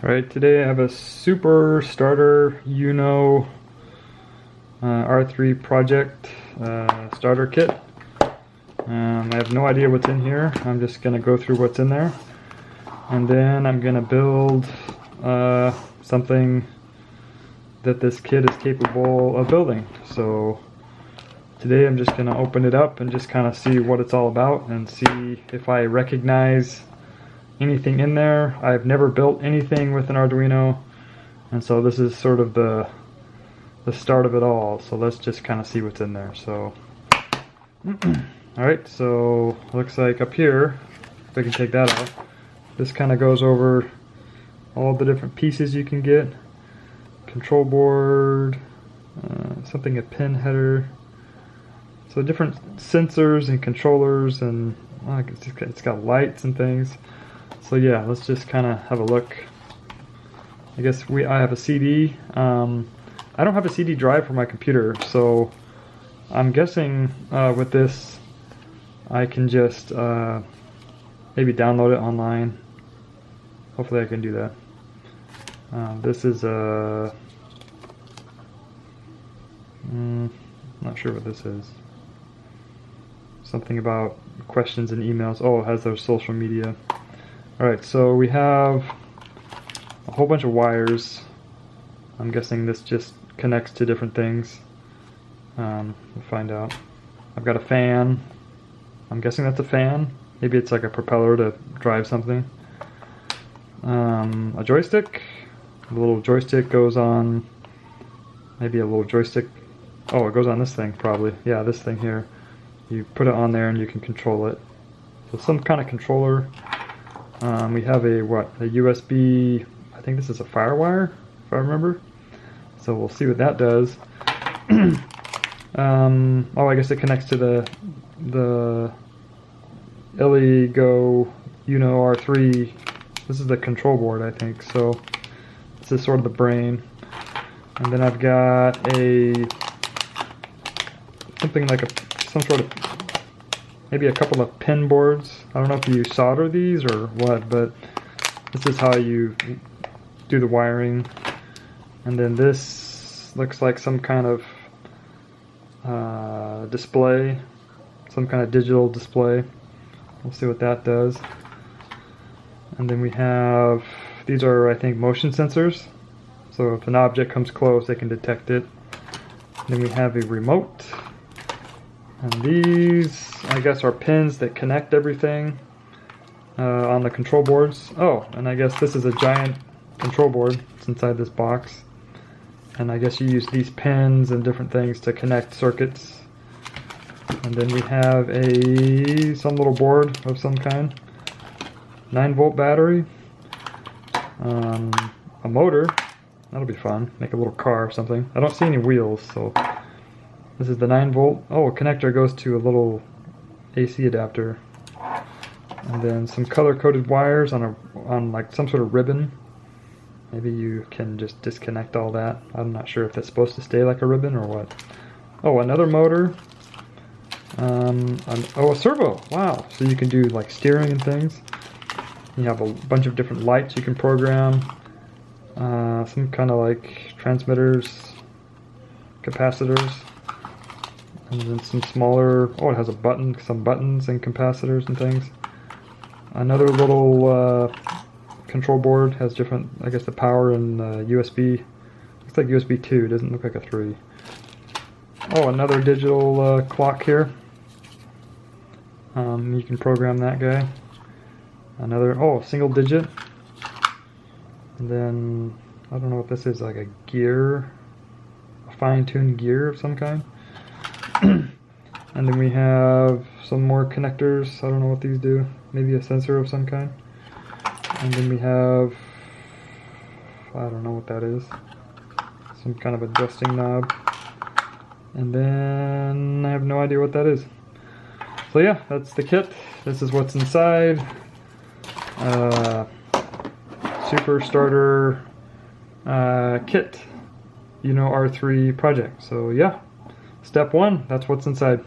Alright, today I have a super starter R3 project starter kit. I have no idea what's in here. I'm just going to go through what's in there. And then I'm going to build something that this kit is capable of building. So today I'm just going to open it up and just kind of see what it's all about and see if I recognize anything in there. I've never built anything with an Arduino, and so this is sort of the start of it all. So let's just kind of see what's in there. So alright, so looks like up here, if I can take that out, this kind of goes over all the different pieces you can get. Control board, something, a pin header, so different sensors and controllers, and it's got lights and things. So yeah, let's just kind of have a look. I guess I have a CD. I don't have a CD drive for my computer, so I'm guessing with this I can just maybe download it online. Hopefully I can do that. This is a not sure what this is. Something about questions and emails. Oh, it has their social media. Alright, so we have a whole bunch of wires. I'm guessing this just connects to different things. We'll find out. I've got a fan. I'm guessing that's a fan. Maybe it's like a propeller to drive something. A joystick. The little joystick goes on, maybe a little joystick. Oh, it goes on this thing probably. Yeah, this thing here. You put it on there and you can control it. So some kind of controller. We have a USB, I think this is a FireWire, if I remember. So we'll see what that does. Oh, I guess it connects to the Go R3. This is the control board, I think. So this is sort of the brain. And then I've got something like some sort of, maybe a couple of pin boards. I don't know if you solder these or what, but this is how you do the wiring. And then this looks like some kind of display, some kind of digital display. We'll see what that does. And then we have, these are, I think, motion sensors. So if an object comes close, they can detect it. And then we have a remote. And these, I guess, are pins that connect everything on the control boards. Oh, and I guess this is a giant control board. It's inside this box. And I guess you use these pins and different things to connect circuits. And then we have some little board of some kind. 9-volt battery. A motor. That'll be fun. Make a little car or something. I don't see any wheels, so this is the 9-volt. Oh, a connector goes to a little AC adapter. And then some color-coded wires on like some sort of ribbon. Maybe you can just disconnect all that. I'm not sure if that's supposed to stay like a ribbon or what. Oh, another motor. Oh, a servo. Wow. So you can do like steering and things. You have a bunch of different lights you can program. Some kind of like transmitters, capacitors. And then some smaller, oh, it has some buttons and capacitors and things. Another little control board has different, I guess, the power and USB. Looks like USB 2, doesn't look like a 3. Oh, another digital clock here. You can program that guy. Another, oh, single digit. And then, I don't know what this is, like a gear, a fine-tuned gear of some kind. And then we have some more connectors. I don't know what these do. Maybe a sensor of some kind. And then we have, I don't know what that is. Some kind of adjusting knob. And then I have no idea what that is. So yeah, that's the kit. This is what's inside. Super starter kit. R3 project. So yeah, step 1, that's what's inside.